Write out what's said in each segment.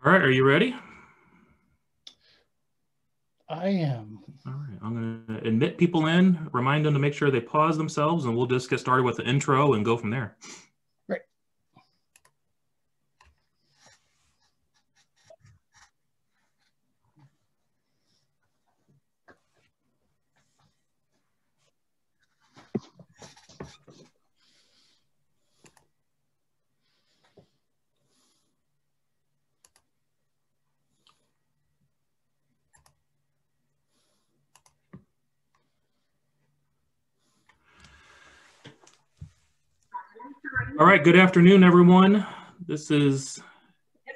All right, are you ready? I am. All right, I'm going to admit people in, remind them to make sure they pause themselves, and we'll just get started with the intro and go from there. Great. All right, good afternoon, everyone. This is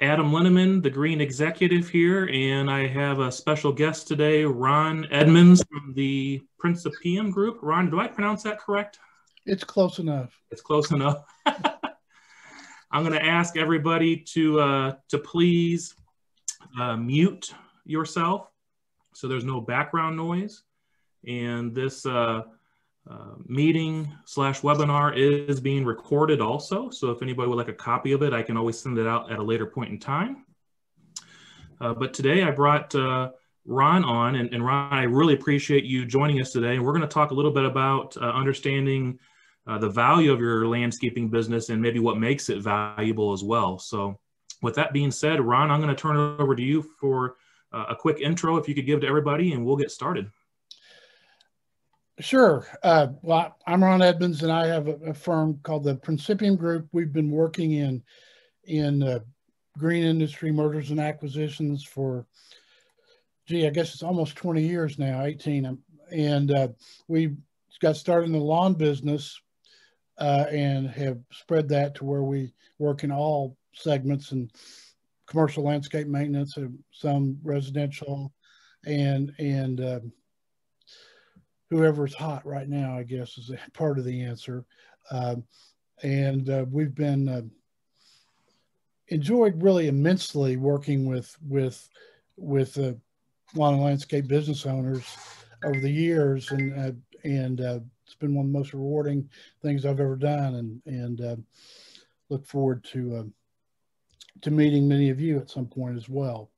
Adam Linneman, the Green Executive here, and I have a special guest today, Ron Edmonds from the Principium Group. Ron, do I pronounce that correct? It's close enough. It's close enough. I'm going to ask everybody to please mute yourself so there's no background noise. And this meeting slash webinar is being recorded also. So if anybody would like a copy of it, I can always send it out at a later point in time. But today I brought Ron on, and Ron, I really appreciate you joining us today. And we're going to talk a little bit about understanding the value of your landscaping business and maybe what makes it valuable as well. So with that being said, Ron, I'm going to turn it over to you for a quick intro if you could give to everybody, and we'll get started. Sure. Well, I'm Ron Edmonds, and I have a firm called the Principium Group. We've been working in green industry mergers and acquisitions for, I guess it's almost 20 years now, 18. And we got started in the lawn business and have spread that to where we work in all segments and commercial landscape maintenance, some residential, and whoever's hot right now, I guess, is part of the answer. We've been enjoyed really immensely working with lawn and landscape business owners over the years, and it's been one of the most rewarding things I've ever done, and look forward to meeting many of you at some point as well.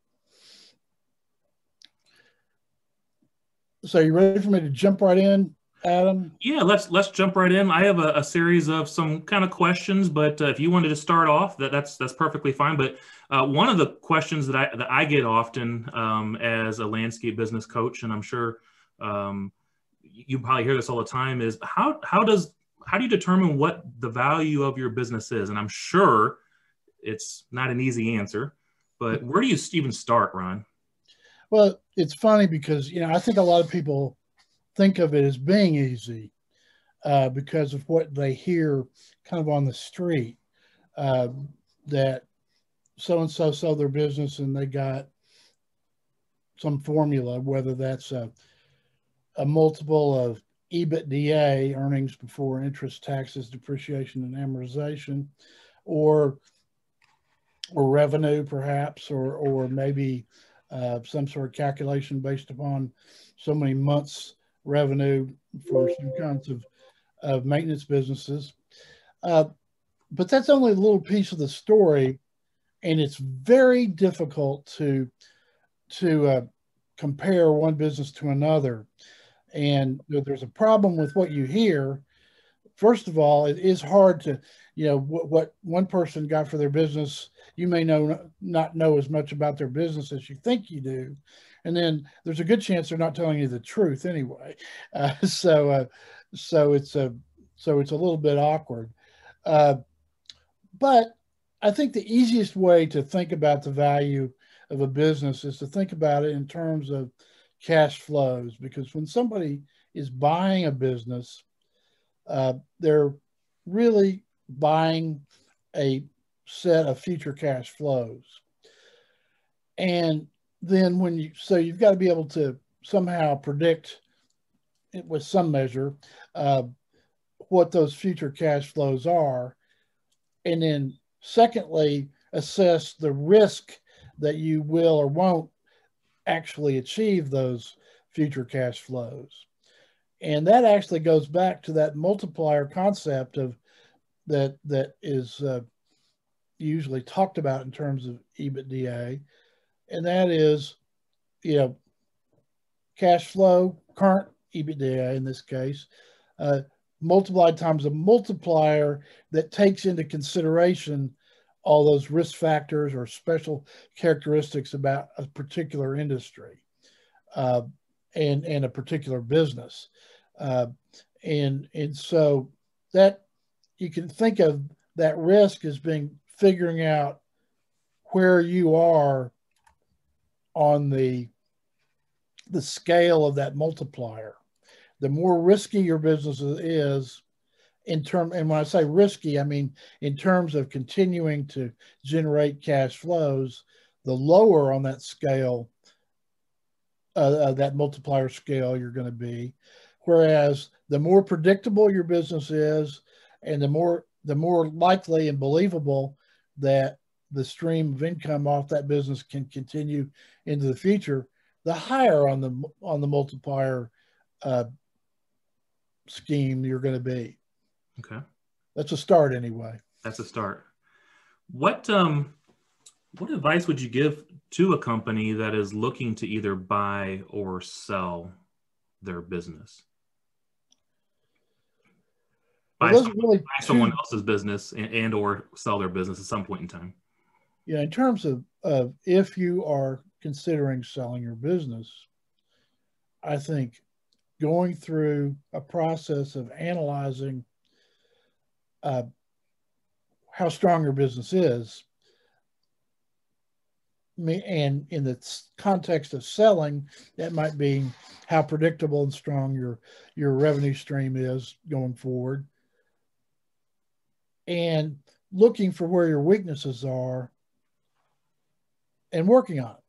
So you ready for me to jump right in, Adam? Yeah, let's jump right in. I have a series of some kind of questions, but if you wanted to start off, that's perfectly fine. But one of the questions that I get often as a landscape business coach, and I'm sure you probably hear this all the time, is how do you determine what the value of your business is? And I'm sure it's not an easy answer, but where do you even start, Ron? Well, it's funny because, I think a lot of people think of it as being easy because of what they hear kind of on the street, that so-and-so sold their business and they got some formula, whether that's a multiple of EBITDA, earnings before interest, taxes, depreciation, and amortization, or revenue perhaps, or maybe some sort of calculation based upon so many months revenue for some kinds of maintenance businesses. But that's only a little piece of the story, and it's very difficult to compare one business to another. And there's a problem with what you hear. First of all, it is hard to, what one person got for their business, you may not know as much about their business as you think you do. And then there's a good chance they're not telling you the truth anyway. So it's a little bit awkward. But I think the easiest way to think about the value of a business is to think about it in terms of cash flows, because when somebody is buying a business, they're really buying a set of future cash flows. And then you've got to be able to somehow predict it with some measure what those future cash flows are. And then secondly, assess the risk that you will or won't actually achieve those future cash flows. And that actually goes back to that multiplier concept of that is usually talked about in terms of EBITDA, and that is, cash flow, current EBITDA in this case, multiplied times a multiplier that takes into consideration all those risk factors or special characteristics about a particular industry and a particular business. And so that you can think of that risk as being figuring out where you are on the scale of that multiplier. The more risky your business is, and when I say risky, I mean in terms of continuing to generate cash flows, the lower on that scale, that multiplier scale you're going to be. Whereas the more predictable your business is, and the more likely and believable that the stream of income off that business can continue into the future, the higher on the multiplier scheme you're going to be. Okay, that's a start anyway. That's a start. What advice would you give to a company that is looking to either buy or sell their business? Buy someone else's business and or sell their business at some point in time. Yeah, in terms of if you are considering selling your business, I think going through a process of analyzing how strong your business is, and in the context of selling, that might be how predictable and strong your revenue stream is going forward, and looking for where your weaknesses are and working on it.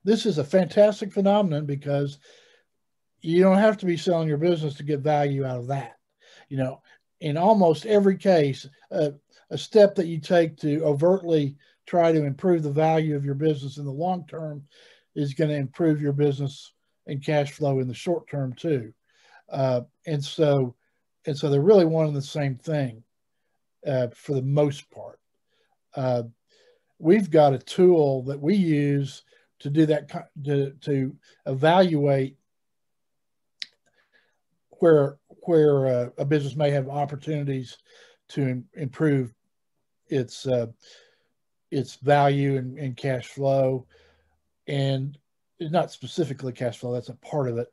This is a fantastic phenomenon because you don't have to be selling your business to get value out of that. In almost every case, a step that you take to overtly try to improve the value of your business in the long term is going to improve your business and cash flow in the short term too. And so they're really one and the same thing for the most part. We've got a tool that we use to do that, to evaluate where a business may have opportunities to improve its value and cash flow, and not specifically cash flow, that's a part of it,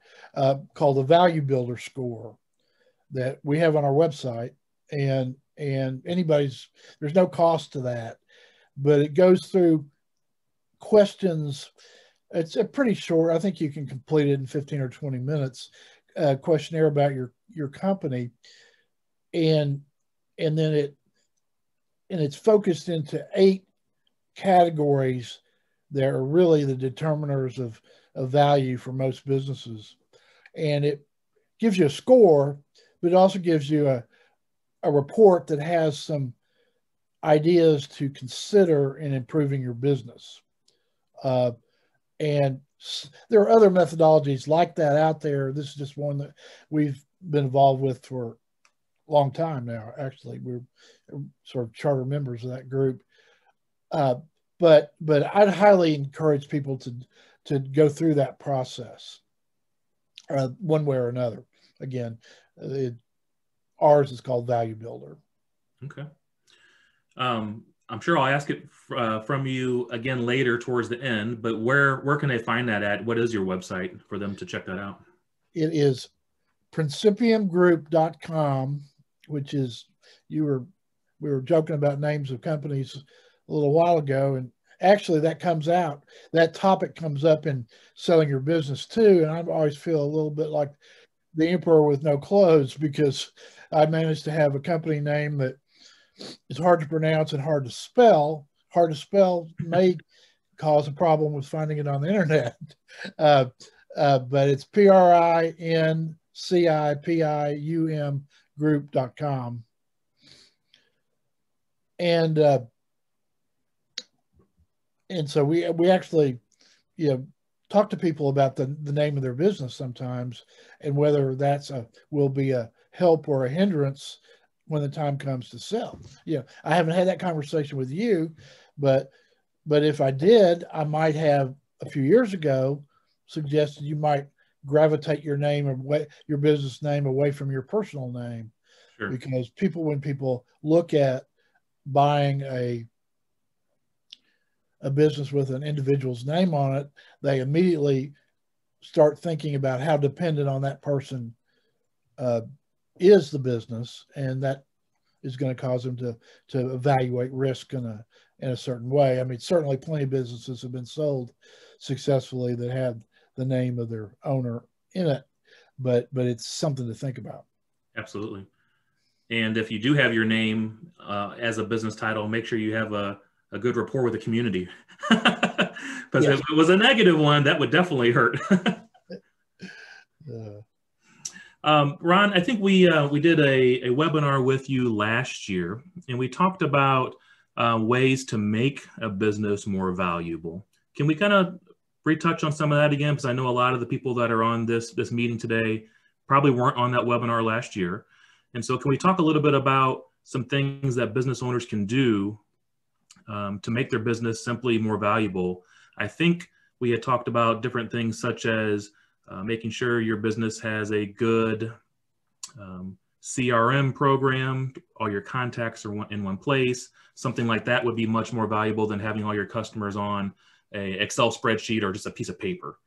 called the Value Builder Score that we have on our website, and there's no cost to that, but it goes through questions. It's a pretty short, I think you can complete it in 15 or 20 minutes, questionnaire about your company, and then it's focused into 8 categories that are really the determiners of value for most businesses. And it gives you a score, but it also gives you a report that has some ideas to consider in improving your business. And there are other methodologies like that out there. This is just one that we've been involved with for a long time now. Actually, we're sort of charter members of that group. But I'd highly encourage people to go through that process one way or another. Again, ours is called Value Builder. Okay. I'm sure I'll ask it from you again later towards the end, but where can they find that at? What is your website for them to check that out? It is principiumgroup.com, which is, we were joking about names of companies a little while ago, and actually that topic comes up in selling your business too, and I always feel a little bit like the emperor with no clothes, because I managed to have a company name that is hard to pronounce and hard to spell. Hard to spell may cause a problem with finding it on the internet, but it's principium group.com. And so we actually, talk to people about the name of their business sometimes, and whether will be a help or a hindrance when the time comes to sell. I haven't had that conversation with you, but if I did, I might have a few years ago suggested you might gravitate your name away, your business name away from your personal name. Sure. Because when people look at buying a business with an individual's name on it, they immediately start thinking about how dependent on that person is the business, and that is going to cause them to evaluate risk in a certain way. I mean, certainly plenty of businesses have been sold successfully that have the name of their owner in it, but it's something to think about. Absolutely. And if you do have your name as a business title, make sure you have a good rapport with the community. Because if it was a negative one, that would definitely hurt. Ron, I think we did a webinar with you last year, and we talked about ways to make a business more valuable. Can we kind of retouch on some of that again? Because I know a lot of the people that are on this meeting today probably weren't on that webinar last year. And so can we talk a little bit about some things that business owners can do to make their business simply more valuable? I think we had talked about different things such as making sure your business has a good CRM program, all your contacts are in one place. Something like that would be much more valuable than having all your customers on an Excel spreadsheet or just a piece of paper.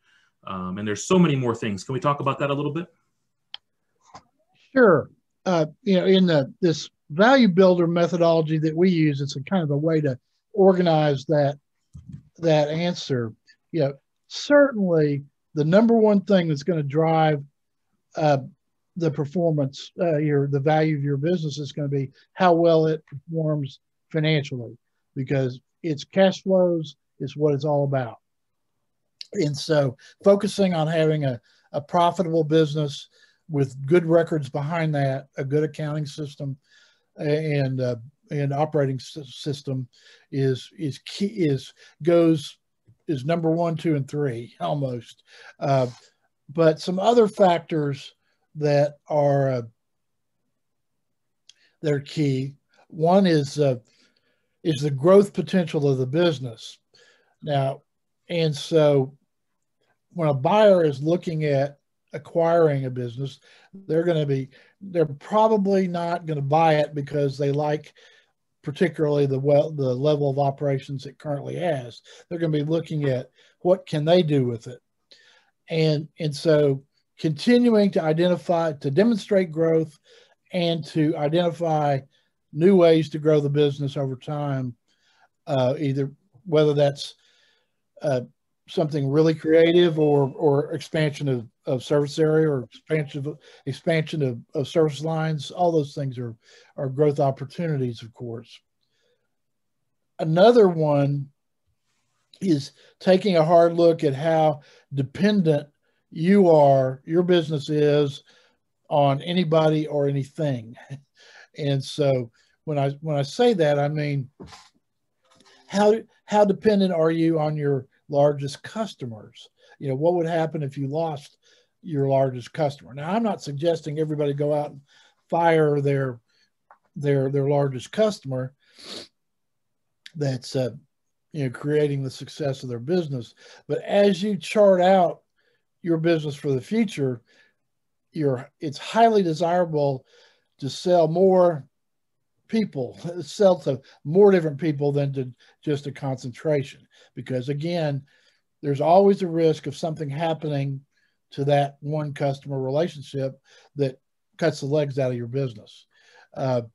And there's so many more things. Can we talk about that a little bit? Sure. In this value builder methodology that we use, it's a kind of a way to organize that answer. Certainly the number one thing that's going to drive the performance, the value of your business is going to be how well it performs financially, because its cash flows is what it's all about. And so focusing on having a profitable business with good records behind that, a good accounting system and operating system is number 1, 2, and 3 almost. But some other factors that are key. One is the growth potential of the business. Now, and so when a buyer is looking at acquiring a business, they're probably not going to buy it because they like particularly the level of operations it currently has. They're going to be looking at what can they do with it. And so continuing to demonstrate growth and to identify new ways to grow the business over time, either whether that's something really creative or expansion of service area or expansion of service lines. All those things are growth opportunities, of course. Another one is taking a hard look at how dependent your business is on anybody or anything. And so when I say that, I mean, how dependent are you on your largest customers? What would happen if you lost your largest customer? Now, I'm not suggesting everybody go out and fire their largest customer that's creating the success of their business. But as you chart out your business for the future, it's highly desirable to sell to more different people than to just a concentration. Because again, there's always a risk of something happening to that one customer relationship that cuts the legs out of your business. And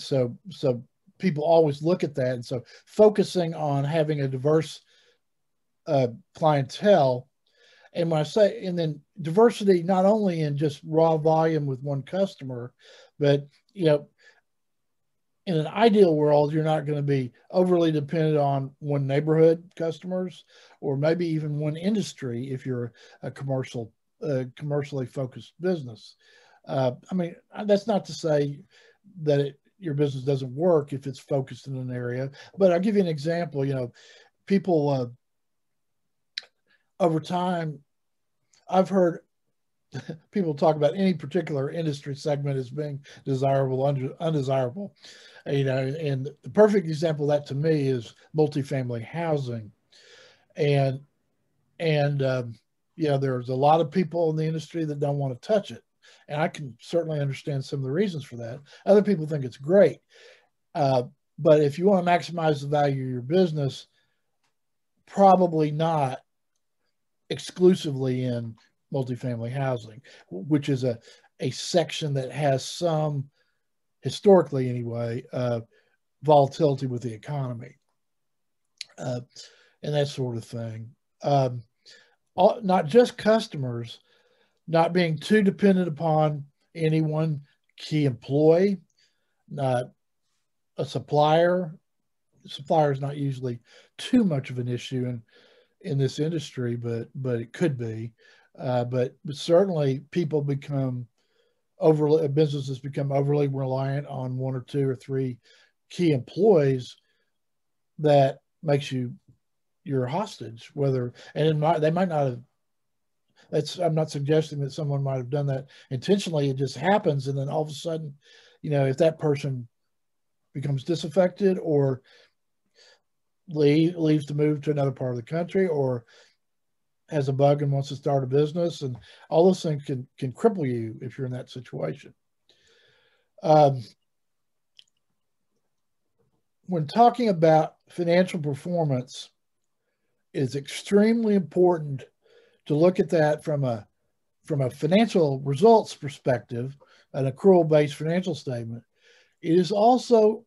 so people always look at that. And so focusing on having a diverse clientele, and then diversity, not only in just raw volume with one customer, but, in an ideal world, you're not going to be overly dependent on one neighborhood customers, or maybe even one industry if you're a commercially focused business. I mean, that's not to say that your business doesn't work if it's focused in an area, but I'll give you an example. People over time, I've heard people talk about any particular industry segment as being desirable, undesirable. You know, and the perfect example of that to me is multifamily housing. And you know, there's a lot of people in the industry that don't want to touch it. And I can certainly understand some of the reasons for that. Other people think it's great. But if you want to maximize the value of your business, probably not exclusively in multifamily housing, which is a section that has some, historically anyway, volatility with the economy and that sort of thing. Not just customers, not being too dependent upon any one key employee, not a supplier. Supplier is not usually too much of an issue in this industry, but it could be. But certainly people businesses become overly reliant on one or two or three key employees. That makes you your hostage, they might not have, I'm not suggesting that someone might have done that intentionally. It just happens. And then all of a sudden, you know, if that person becomes disaffected or leaves to move to another part of the country or has a bug and wants to start a business, and all those things can cripple you if you're in that situation. When talking about financial performance, it's extremely important to look at that from a financial results perspective, an accrual-based financial statement. It is also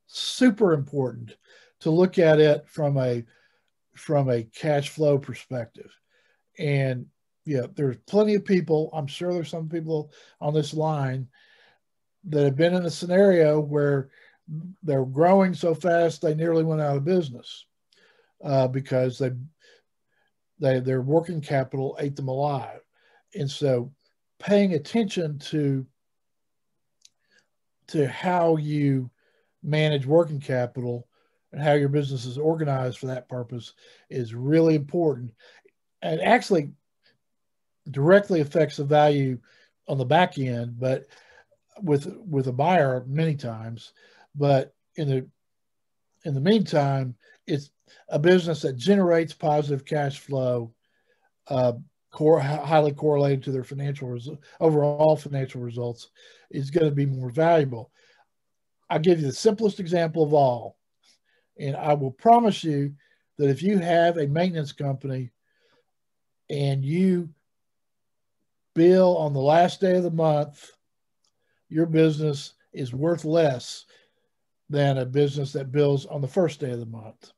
super important to look at it from a cash flow perspective. And yeah, there's plenty of people, I'm sure there's some people on this line that have been in a scenario where they're growing so fast they nearly went out of business because their working capital ate them alive. And so paying attention to how you manage working capital and how your business is organized for that purpose is really important, and actually directly affects the value on the back end, but with a buyer many times. But in the meantime, it's a business that generates positive cash flow, highly correlated to their overall financial results, is going to be more valuable. I'll give you the simplest example of all. And I will promise you that if you have a maintenance company and you bill on the last day of the month, your business is worth less than a business that bills on the first day of the month.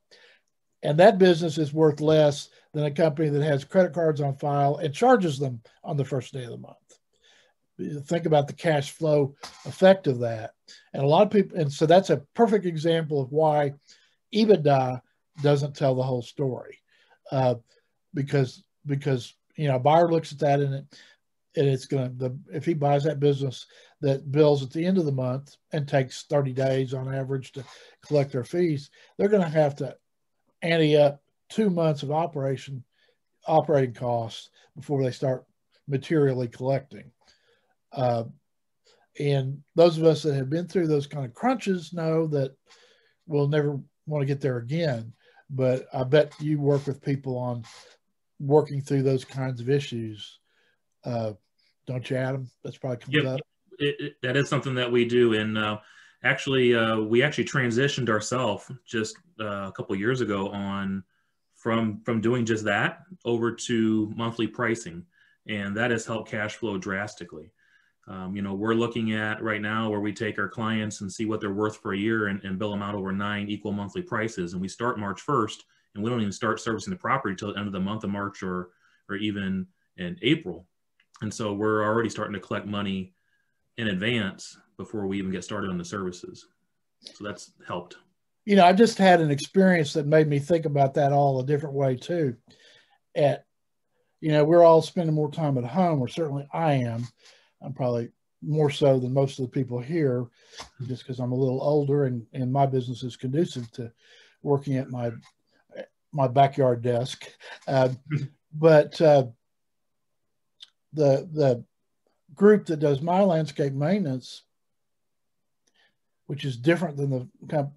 And that business is worth less than a company that has credit cards on file and charges them on the first day of the month. Think about the cash flow effect of that. And a lot of people, and so that's a perfect example of why EBITDA doesn't tell the whole story. Because you know, a buyer looks at that and it's going to, if he buys that business that bills at the end of the month and takes 30 days on average to collect their fees, they're going to have to ante up 2 months of operating costs before they start materially collecting. And those of us that have been through those kind of crunches know that we'll never want to get there again. But I bet you work with people on working through those kinds of issues. Don't you, Adam? That's probably comes up. That is something that we do. And we actually transitioned ourselves just a couple of years ago from doing just that over to monthly pricing. And that has helped cash flow drastically. You know, we're looking at right now where we take our clients and see what they're worth for a year and bill them out over 9 equal monthly prices. And we start March 1st, and we don't even start servicing the property till the end of the month of March or even in April. And so we're already starting to collect money in advance before we even get started on the services. So that's helped. You know, I just had an experience that made me think about that all a different way too. You know, we're all spending more time at home, or certainly I am. I'm probably more so than most of the people here, just because I'm a little older and my business is conducive to working at my backyard desk. But the group that does my landscape maintenance, which is different than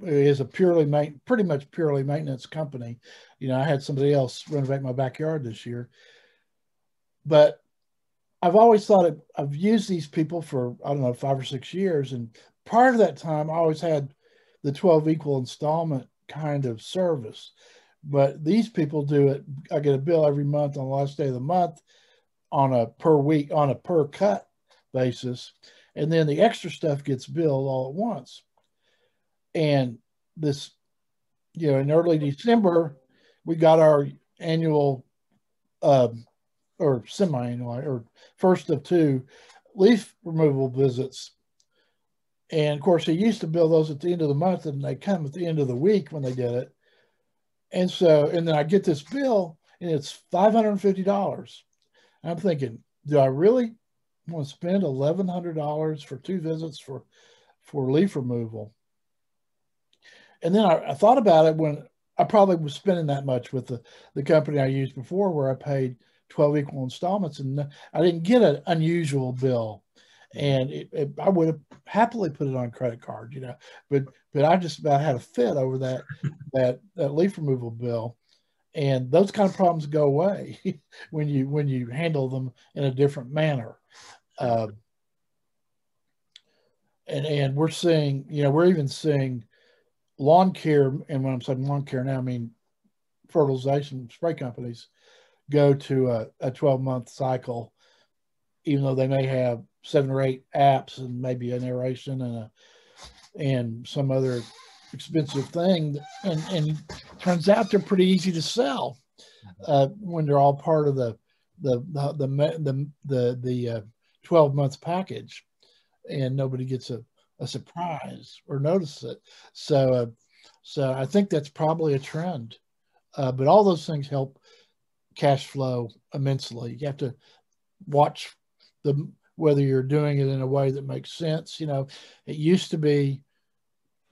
is a pretty much purely maintenance company. You know, I had somebody else renovate my backyard this year, but I've always thought I've used these people for, I don't know, 5 or 6 years. And prior to that time, I always had the 12 equal installment kind of service. But these people do it. I get a bill every month on the last day of the month on a per week, on a per cut basis. And then the extra stuff gets billed all at once. And this, you know, in early December, we got our annual or semi-annual or first of 2 leaf removal visits. And of course, he used to bill those at the end of the month, and they come at the end of the week when they did it. And so, and then I get this bill, and it's $550. I'm thinking, do I really want to spend $1,100 for 2 visits for leaf removal? And then I thought about it when I probably was spending that much with the company I used before, where I paid 12 equal installments, and I didn't get an unusual bill. And I would have happily put it on a credit card, you know, but I just about had a fit over that leaf removal bill. And those kind of problems go away when you handle them in a different manner. And we're seeing, you know, we're even seeing lawn care, and when I'm saying lawn care now, I mean fertilization spray companies, go to a 12-month cycle, even though they may have 7 or 8 apps and maybe an aeration and some other expensive thing. And turns out they're pretty easy to sell when they're all part of the 12-month package, and nobody gets a surprise or notice it. So I think that's probably a trend. But all those things help cash flow immensely. You have to watch whether you're doing it in a way that makes sense. You know, it used to be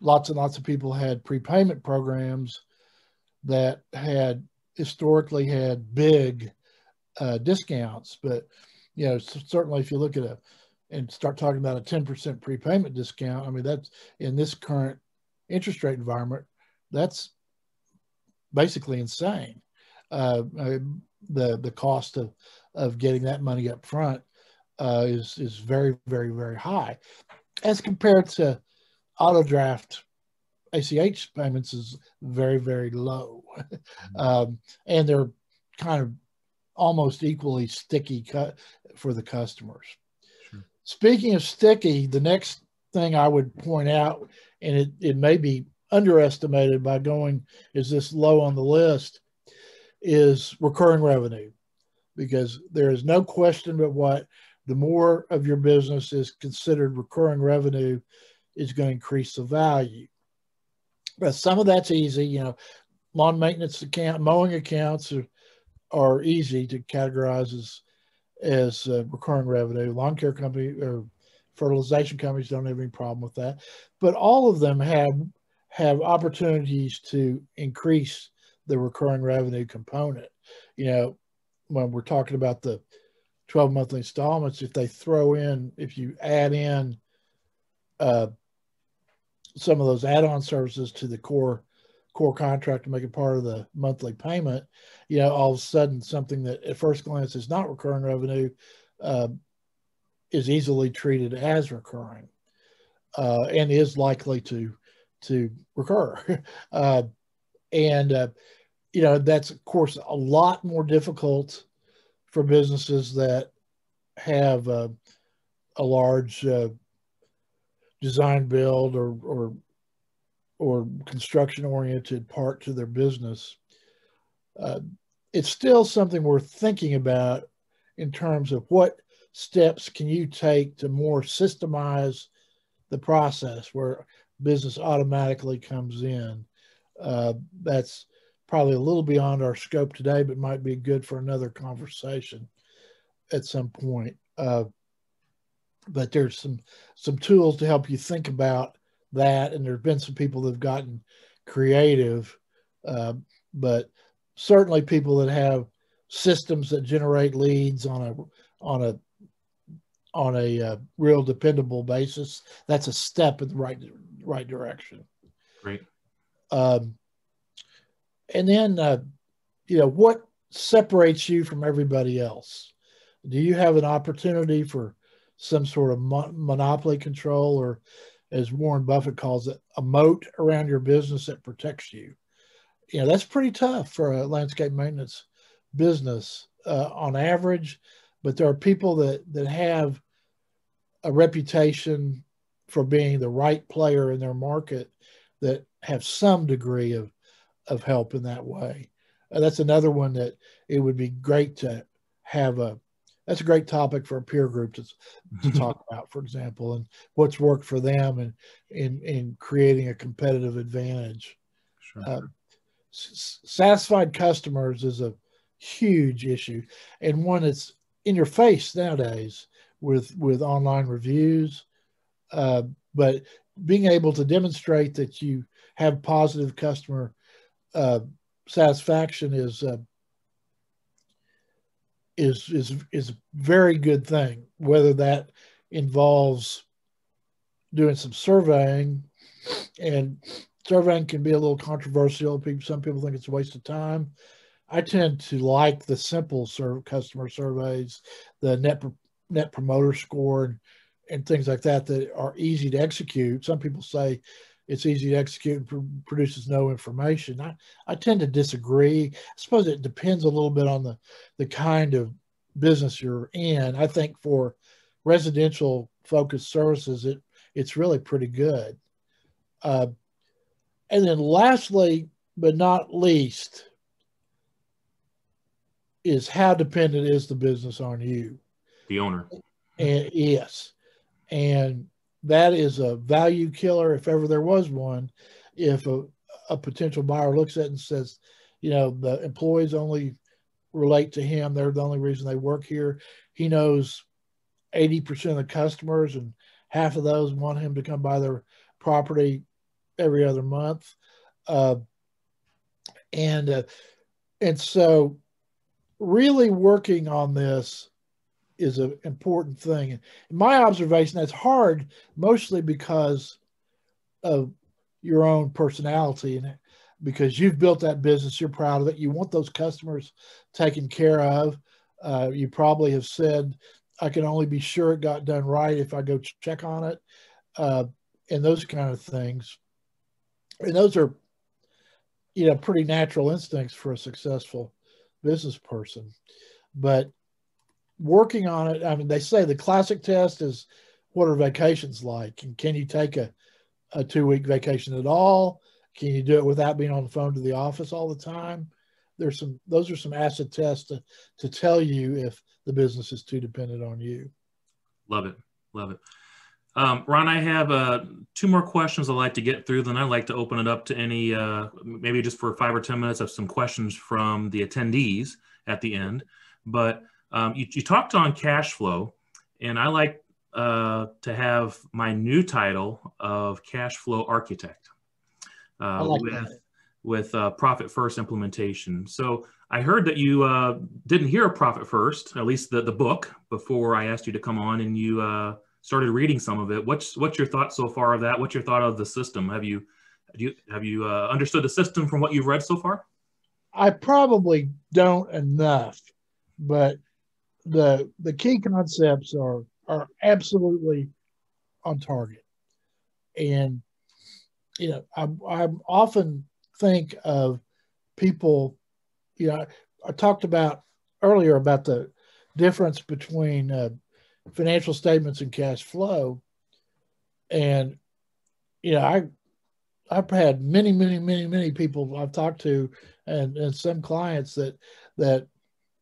lots and lots of people had prepayment programs that had historically had big discounts. But, you know, certainly if you look at and start talking about a 10% prepayment discount, I mean, that's in this current interest rate environment, that's basically insane. The cost of getting that money up front is very, very, very high as compared to auto draft. ACH payments is very, very low. And they're kind of almost equally sticky for the customers. Sure. Speaking of sticky, the next thing I would point out, and it may be underestimated by going is this low on the list, is recurring revenue. Because there is no question but what, the more of your business is considered recurring revenue is going to increase the value. But some of that's easy, you know, lawn maintenance account, mowing accounts are easy to categorize as recurring revenue. Lawn care company or fertilization companies don't have any problem with that. But all of them have opportunities to increase the recurring revenue component. You know, when we're talking about the 12 monthly installments, if you add in some of those add-on services to the core contract to make it part of the monthly payment, you know, all of a sudden something that at first glance is not recurring revenue is easily treated as recurring and is likely to recur. You know, that's of course a lot more difficult for businesses that have a large design build or construction oriented part to their business. It's still something worth thinking about in terms of what steps can you take to more systemize the process where business automatically comes in. That's probably a little beyond our scope today, but might be good for another conversation at some point. But there's some tools to help you think about that, and there's been some people that have gotten creative, but certainly people that have systems that generate leads on on a real dependable basis, that's a step in the right direction. Great. And then what separates you from everybody else? Do you have an opportunity for some sort of monopoly control, or as Warren Buffett calls it, a moat around your business that protects you? That's pretty tough for a landscape maintenance business on average, but there are people that have a reputation for being the right player in their market that have some degree of help in that way. That's another one that it would be great to have that's a great topic for a peer group to talk about, for example, and what's worked for them and in creating a competitive advantage. Sure. Satisfied customers is a huge issue, and one that's in your face nowadays with online reviews. But being able to demonstrate that you have positive customer satisfaction is a very good thing. Whether that involves doing some surveying, and surveying can be a little controversial. Some people think it's a waste of time. I tend to like the simple customer surveys, the net promoter score, and things like that are easy to execute. Some people say it's easy to execute and produces no information. I tend to disagree. I suppose it depends a little bit on the kind of business you're in. I think for residential focused services, it's really pretty good. And then lastly, but not least, is how dependent is the business on you? The owner. And yes. And that is a value killer if ever there was one. If a potential buyer looks at it and says, the employees only relate to him, they're the only reason they work here. He knows 80% of the customers, and half of those want him to come by their property every other month. And so really working on this is an important thing. In my observation, that's hard mostly because of your own personality, and because you've built that business, you're proud of it. You want those customers taken care of. You probably have said, I can only be sure it got done right if I go check on it, and those kind of things. And those are, pretty natural instincts for a successful business person. But working on it, I mean, they say the classic test is, what are vacations like? And can you take a 2-week vacation at all? Can you do it without being on the phone to the office all the time? Those are some acid tests to tell you if the business is too dependent on you. Love it. Love it. Ron, I have 2 more questions I'd like to get through. Then I'd like to open it up to any, maybe just for 5 or 10 minutes of some questions from the attendees at the end. But you talked on cash flow, and I like to have my new title of cash flow architect with profit first implementation. So I heard that you didn't hear of Profit First, at least the book, before I asked you to come on, and you started reading some of it. What's your thought so far of that? What's your thought of the system? Have you understood the system from what you've read so far? I probably don't enough, but the key concepts are absolutely on target. And I often think of people, I talked about earlier about the difference between financial statements and cash flow. And, I've had many people I've talked to, and some clients that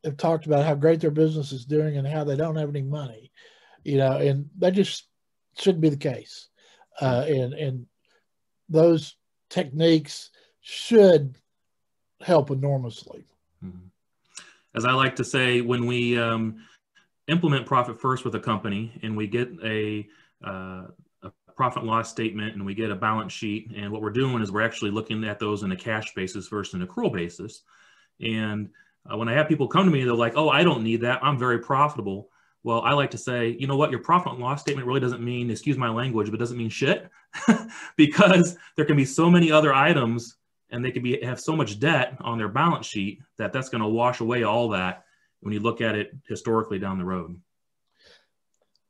have talked about how great their business is doing and how they don't have any money, and that just shouldn't be the case. And those techniques should help enormously. As I like to say, when we implement Profit First with a company and we get a profit and loss statement and we get a balance sheet, and what we're doing is we're actually looking at those in a cash basis versus an accrual basis. And when I have people come to me, they're like, oh, I don't need that, I'm very profitable. Well, I like to say, you know what, your profit and loss statement really doesn't mean, excuse my language, but doesn't mean shit because there can be so many other items and they could have so much debt on their balance sheet that that's going to wash away all that when you look at it historically down the road.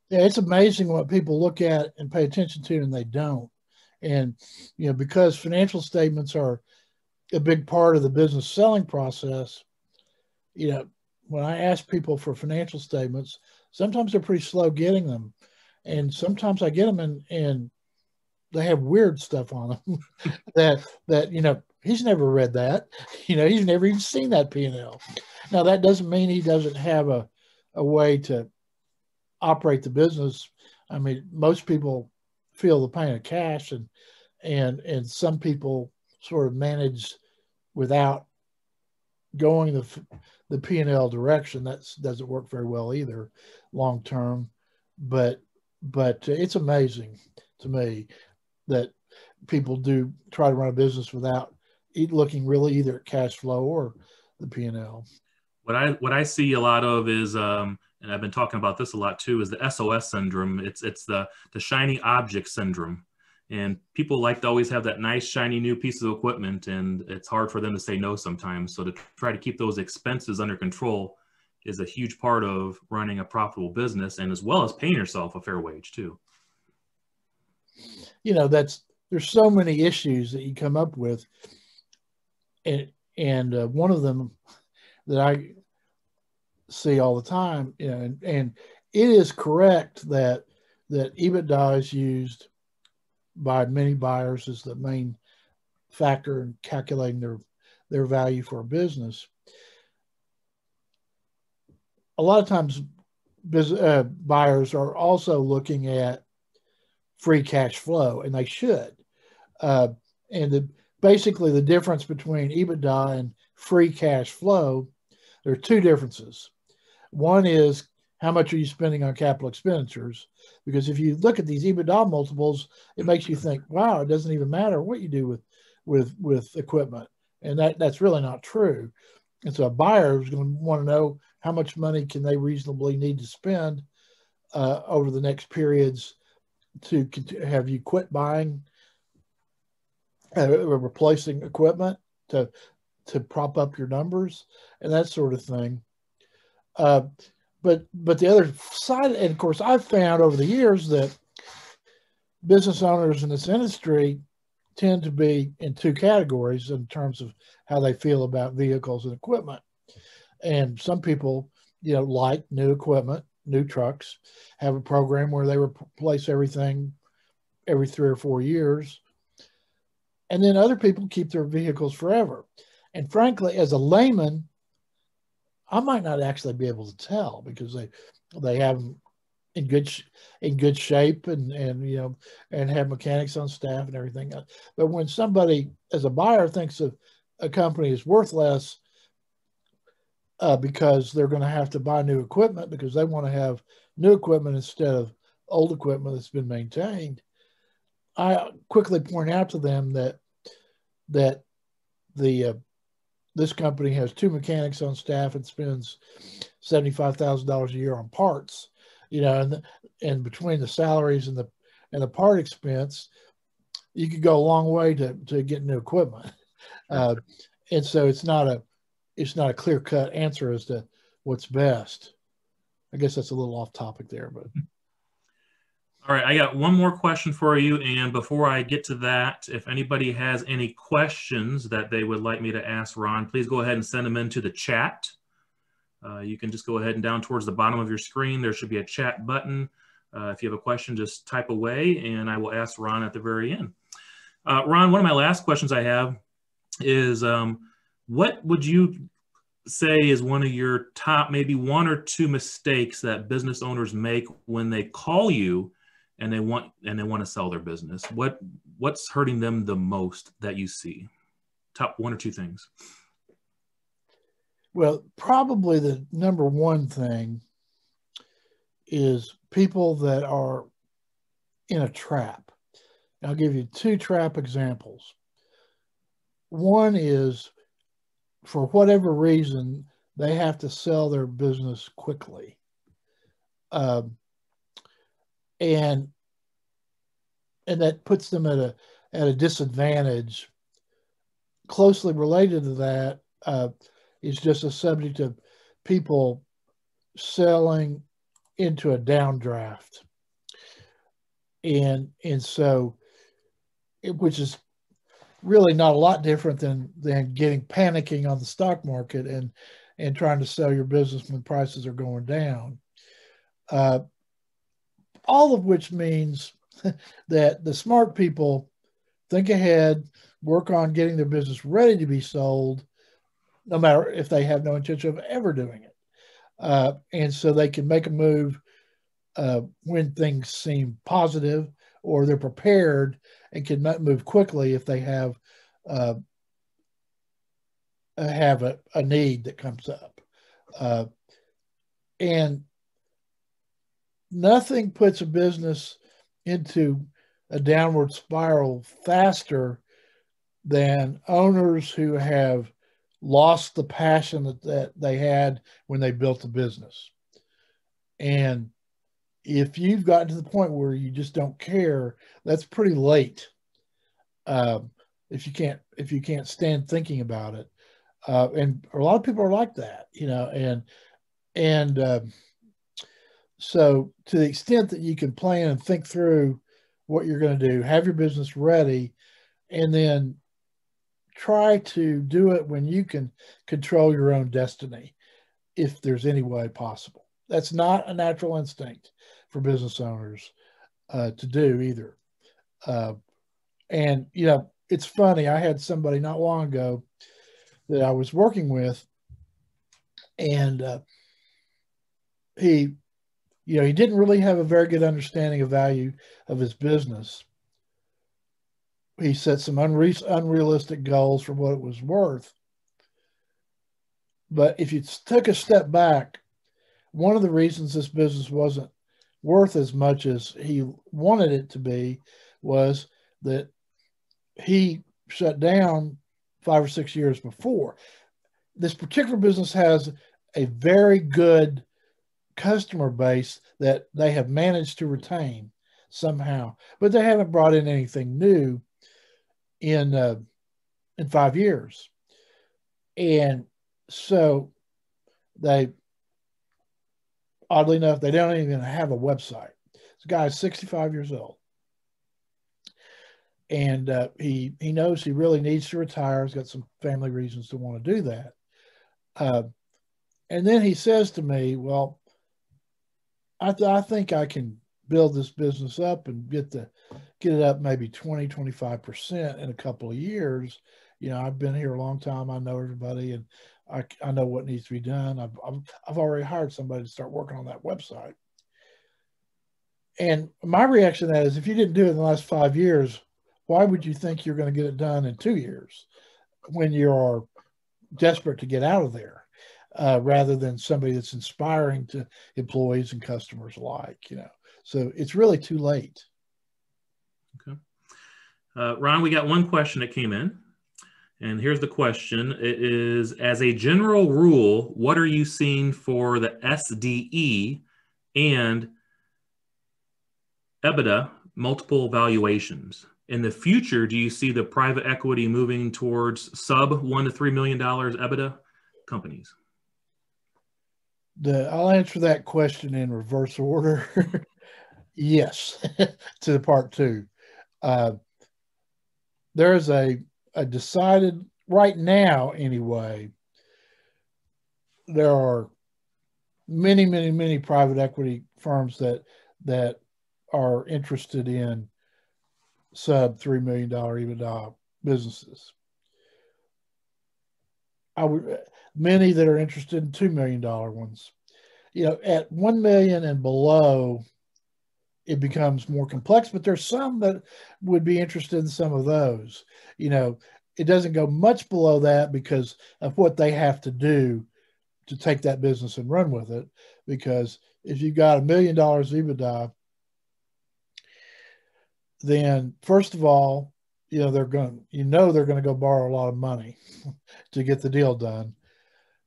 Yeah, it's amazing what people look at and pay attention to and they don't. And, because financial statements are a big part of the business selling process, when I ask people for financial statements, sometimes they're pretty slow getting them. And sometimes I get them and they have weird stuff on them that he's never read that. He's never even seen that P&L. Now, that doesn't mean he doesn't have a way to operate the business. I mean, most people feel the pain of cash, and some people sort of manage without going the P&L direction. That doesn't work very well either long term. But it's amazing to me that people do try to run a business without looking really either at cash flow or the P&L. What I see a lot of is, and I've been talking about this a lot too, is the SOS syndrome. It's the shiny object syndrome. And people like to always have that nice, shiny new piece of equipment, and it's hard for them to say no sometimes. So to try to keep those expenses under control is a huge part of running a profitable business, and as well as paying yourself a fair wage too. There's so many issues that you come up with. And one of them that I see all the time, and it is correct that EBITDA is used by many buyers as the main factor in calculating their value for a business. A lot of times, buyers are also looking at free cash flow, and they should. Basically, the difference between EBITDA and free cash flow, there are two differences. One is how much are you spending on capital expenditures? Because if you look at these EBITDA multiples, it makes you think, wow, it doesn't even matter what you do with equipment. And that's really not true. And so a buyer is going to want to know how much money can they reasonably need to spend over the next periods to have you quit buying, replacing equipment to prop up your numbers and that sort of thing. But the other side, and of course, I've found over the years that business owners in this industry tend to be in two categories in terms of how they feel about vehicles and equipment. And some people, like new equipment, new trucks, have a program where they replace everything every 3 or 4 years. And then other people keep their vehicles forever. And frankly, as a layman, I might not actually be able to tell because they have them in good shape and have mechanics on staff and everything. But when somebody as a buyer thinks of a company is worth less because they're going to have to buy new equipment because they want to have new equipment instead of old equipment that's been maintained, I quickly point out to them that this company has 2 mechanics on staff and spends $75,000 a year on parts, and between the salaries and the part expense, you could go a long way to get new equipment. And so it's not a clear-cut answer as to what's best. I guess that's a little off topic there, but. All right, I got one more question for you. And before I get to that, if anybody has any questions that they would like me to ask Ron, please go ahead and send them into the chat. You can just go ahead and down towards the bottom of your screen, there should be a chat button. If you have a question, just type away and I will ask Ron at the very end. Ron, one of my last questions I have is what would you say is one of your top, maybe 1 or 2 mistakes that business owners make when they call you and they want to sell their business? What's hurting them the most that you see? Top 1 or 2 things. Well, probably the number one thing is people that are in a trap. I'll give you 2 trap examples. One is, for whatever reason, they have to sell their business quickly. um, and that puts them at a disadvantage. Closely related to that is just a subject of people selling into a downdraft, and so which is really not a lot different than panicking on the stock market and trying to sell your business when prices are going down. All of which means that the smart people think ahead, work on getting their business ready to be sold, no matter if they have no intention of ever doing it. And so they can make a move when things seem positive, or they're prepared and can move quickly if they have a need that comes up. And nothing puts a business into a downward spiral faster than owners who have lost the passion that they had when they built the business. And if you've gotten to the point where you just don't care, that's pretty late. If you can't stand thinking about it, and a lot of people are like that, and so to the extent that you can plan and think through what you're going to do, have your business ready, and then try to do it when you can control your own destiny, if there's any way possible. That's not a natural instinct for business owners to do either. And, it's funny. I had somebody not long ago that I was working with, and he didn't really have a very good understanding of value of his business. He set some unrealistic goals for what it was worth. But if you took a step back, one of the reasons this business wasn't worth as much as he wanted it to be was that he shut down 5 or 6 years before. This particular business has a very good customer base that they have managed to retain somehow, but they haven't brought in anything new in 5 years. And so they, oddly enough, they don't even have a website. This guy is 65 years old. And he knows he really needs to retire. He's got some family reasons to want to do that. And then he says to me, well, I think I can build this business up and get it up maybe 20-25% in a couple of years. I've been here a long time. I know everybody, and I know what needs to be done. I've already hired somebody to start working on that website. And my reaction to that is, if you didn't do it in the last 5 years, why would you think you're going to get it done in 2 years when you're desperate to get out of there, rather than somebody that's inspiring to employees and customers alike, So it's really too late. Okay. Ron, we got one question that came in. And here's the question. It is, as a general rule, what are you seeing for the SDE and EBITDA multiple valuations? In the future, do you see the private equity moving towards sub $1 to $3 million EBITDA companies? I'll answer that question in reverse order. Yes, to the part two. There is a decided, right now anyway, there are many, many, many private equity firms that are interested in sub $3 million EBITDA businesses. Many that are interested in $2 million ones. At 1 million and below, it becomes more complex, but there's some that would be interested in some of those. It doesn't go much below that because of what they have to do to take that business and run with it. Because if you've got $1 million EBITDA, then first of all, they're going to go borrow a lot of money to get the deal done.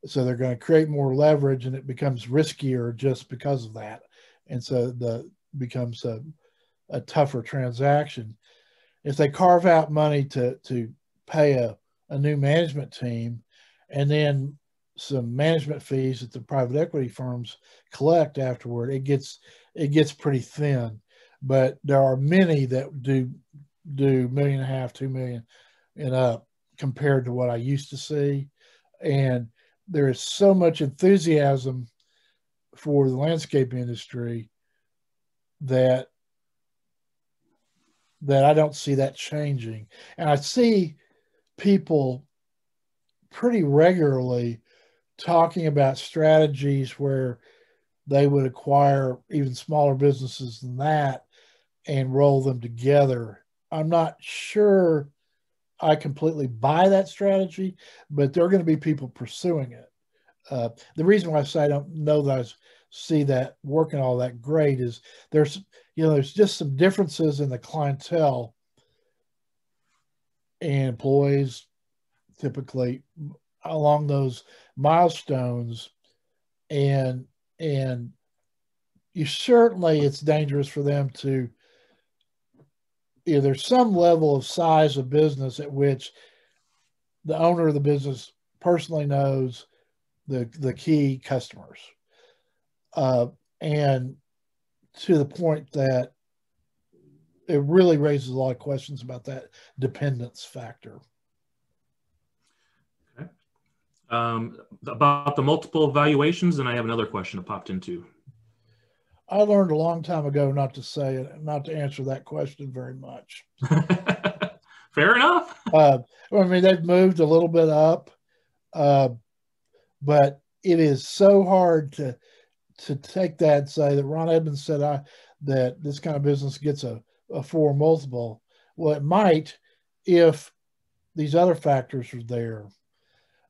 So they're going to create more leverage, and it becomes riskier just because of that. and so the becomes a tougher transaction. If they carve out money to pay a new management team, and then some management fees that the private equity firms collect afterward, it gets pretty thin. But there are many that do $1.5 million, 2 million and up compared to what I used to see. And there is so much enthusiasm for the landscape industry that I don't see that changing. And I see people pretty regularly talking about strategies where they would acquire even smaller businesses than that and roll them together. I'm not sure I completely buy that strategy, but there are going to be people pursuing it. The reason why I say I don't know that I see that working all that great is there's just some differences in the clientele and employees typically along those milestones, and you certainly, it's dangerous for them to, there's some level of size of business at which the owner of the business personally knows the key customers, and to the point that it really raises a lot of questions about that dependence factor. Okay. About the multiple valuations, and I have another question that popped into. I learned a long time ago not to answer that question very much. Fair enough. I mean, they've moved a little bit up, but it is so hard to take that and say that Ron Edmonds said that this kind of business gets a 4 multiple. Well, it might if these other factors are there.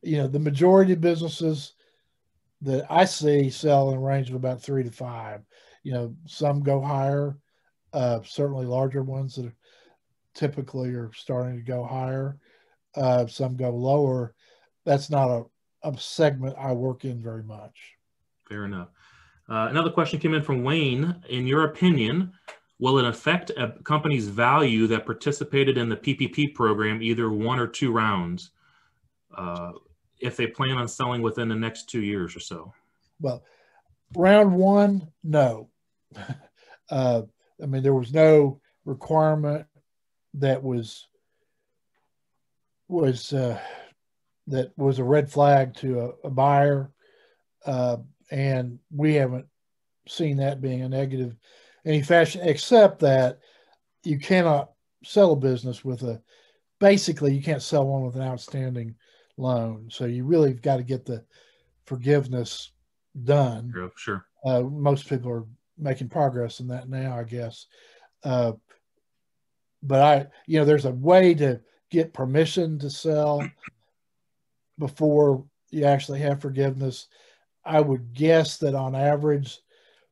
The majority of businesses that I see sell in a range of about 3 to 5. Some go higher, certainly larger ones that typically are starting to go higher. Some go lower. That's not a segment I work in very much. Fair enough. Another question came in from Wayne. In your opinion, will it affect a company's value that participated in the PPP program, either 1 or 2 rounds, if they plan on selling within the next 2 years or so? Well, round 1, no. I mean, there was no requirement that was that was a red flag to a buyer, and we haven't seen that being a negative in any fashion, except that you cannot sell a business basically you can't sell one with an outstanding loan. So you really got to get the forgiveness done. Sure. Most people are making progress in that now, I guess. But there's a way to get permission to sell before you actually have forgiveness. I would guess that on average,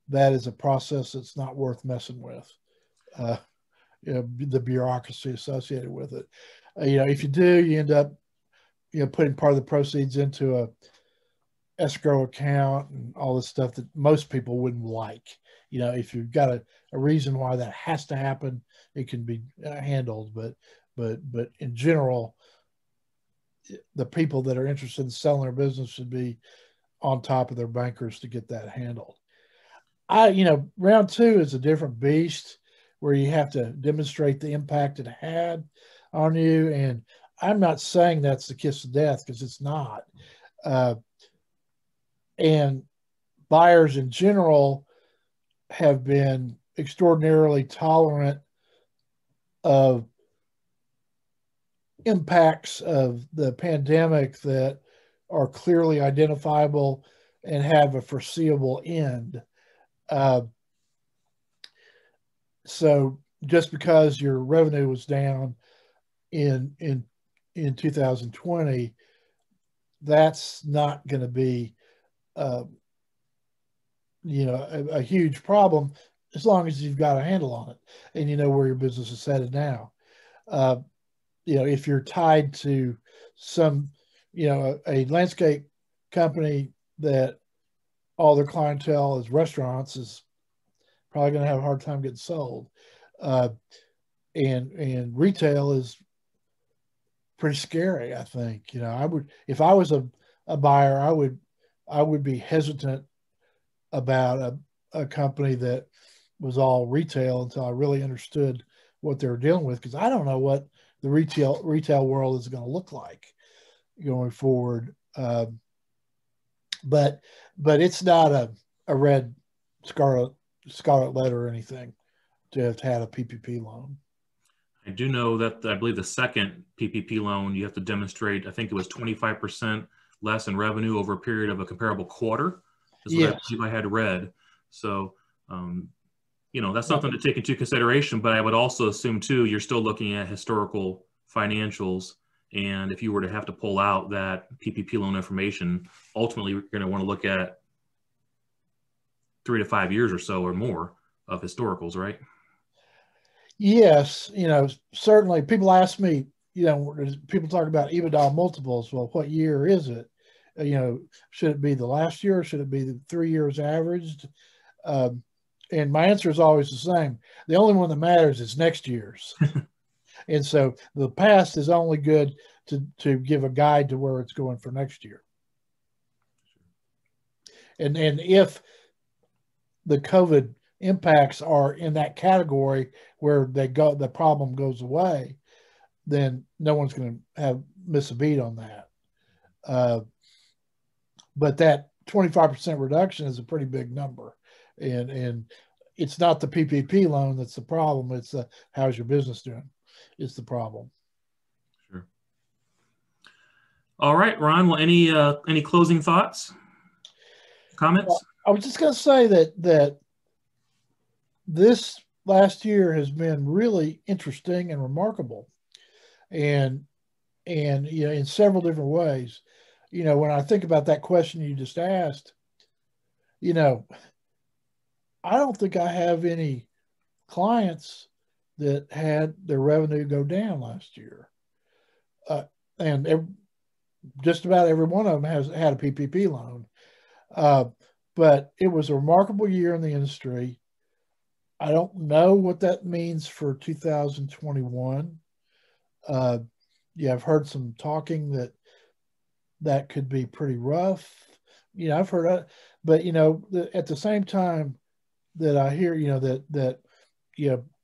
that is a process that's not worth messing with. The bureaucracy associated with it. If you do, you end up, putting part of the proceeds into a escrow account and all this stuff that most people wouldn't like. If you've got a reason why that has to happen, it can be handled. But in general, the people that are interested in selling their business should be on top of their bankers to get that handled. Round 2 is a different beast where you have to demonstrate the impact it had on you. And I'm not saying that's the kiss of death, because it's not. And buyers in general have been extraordinarily tolerant of impacts of the pandemic that are clearly identifiable and have a foreseeable end. So just because your revenue was down in 2020, that's not going to be a huge problem as long as you've got a handle on it and you know where your business is headed now. If you're tied to some, a landscape company that all their clientele is restaurants, is probably going to have a hard time getting sold. And retail is pretty scary, I think. I would, if I was a buyer, I would be hesitant about a company that was all retail until I really understood what they were dealing with, because I don't know what the retail world is going to look like going forward. But it's not a red scarlet letter or anything to have had a PPP loan. I do know that I believe the second PPP loan, you have to demonstrate, I think it was 25% less in revenue over a period of a comparable quarter. Is what I believe I had read. So, that's something to take into consideration, but I would also assume too, you're still looking at historical financials. And if you were to have to pull out that PPP loan information, ultimately you're going to want to look at 3 to 5 years or so or more of historicals, right? Yes. Certainly people ask me, people talk about EBITDA multiples. Well, what year is it? Should it be the last year or should it be the 3 years averaged? And my answer is always the same. The only one that matters is next year's. And so the past is only good to give a guide to where it's going for next year. And if the COVID impacts are in that category where the problem goes away, then no one's going to miss a beat on that. But that 25% reduction is a pretty big number. And it's not the PPP loan that's the problem. It's how's your business doing? Is the problem. Sure. All right, Ron. Well, any closing thoughts, comments? Well, I was just going to say that this last year has been really interesting and remarkable, and in several different ways. When I think about that question you just asked, I don't think I have any clients that had their revenue go down last year. And just about every one of them has had a PPP loan. But it was a remarkable year in the industry. I don't know what that means for 2021. I've heard some talking that could be pretty rough. I've heard, but at the same time that I hear, that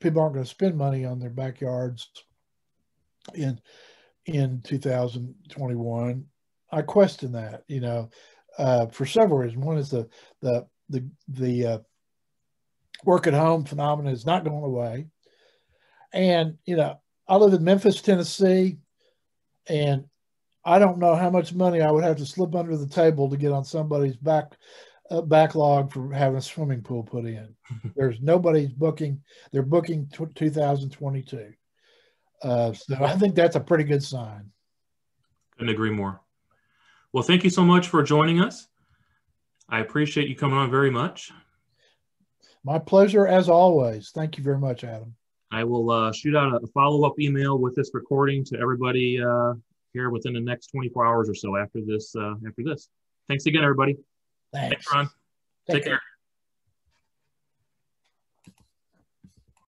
people aren't going to spend money on their backyards in 2021. I question that, for several reasons. One is the work at home phenomenon is not going away. And, I live in Memphis, Tennessee, and I don't know how much money I would have to slip under the table to get on somebody's backlog for having a swimming pool put in. There's nobody's booking. They're booking 2022. So I think that's a pretty good sign. Couldn't agree more. Well, thank you so much for joining us. I appreciate you coming on very much. My pleasure, as always. Thank you very much, Adam. I will shoot out a follow-up email with this recording to everybody here within the next 24 hours or so after this. Thanks again, everybody. Thanks. Thanks, Ron. Take care.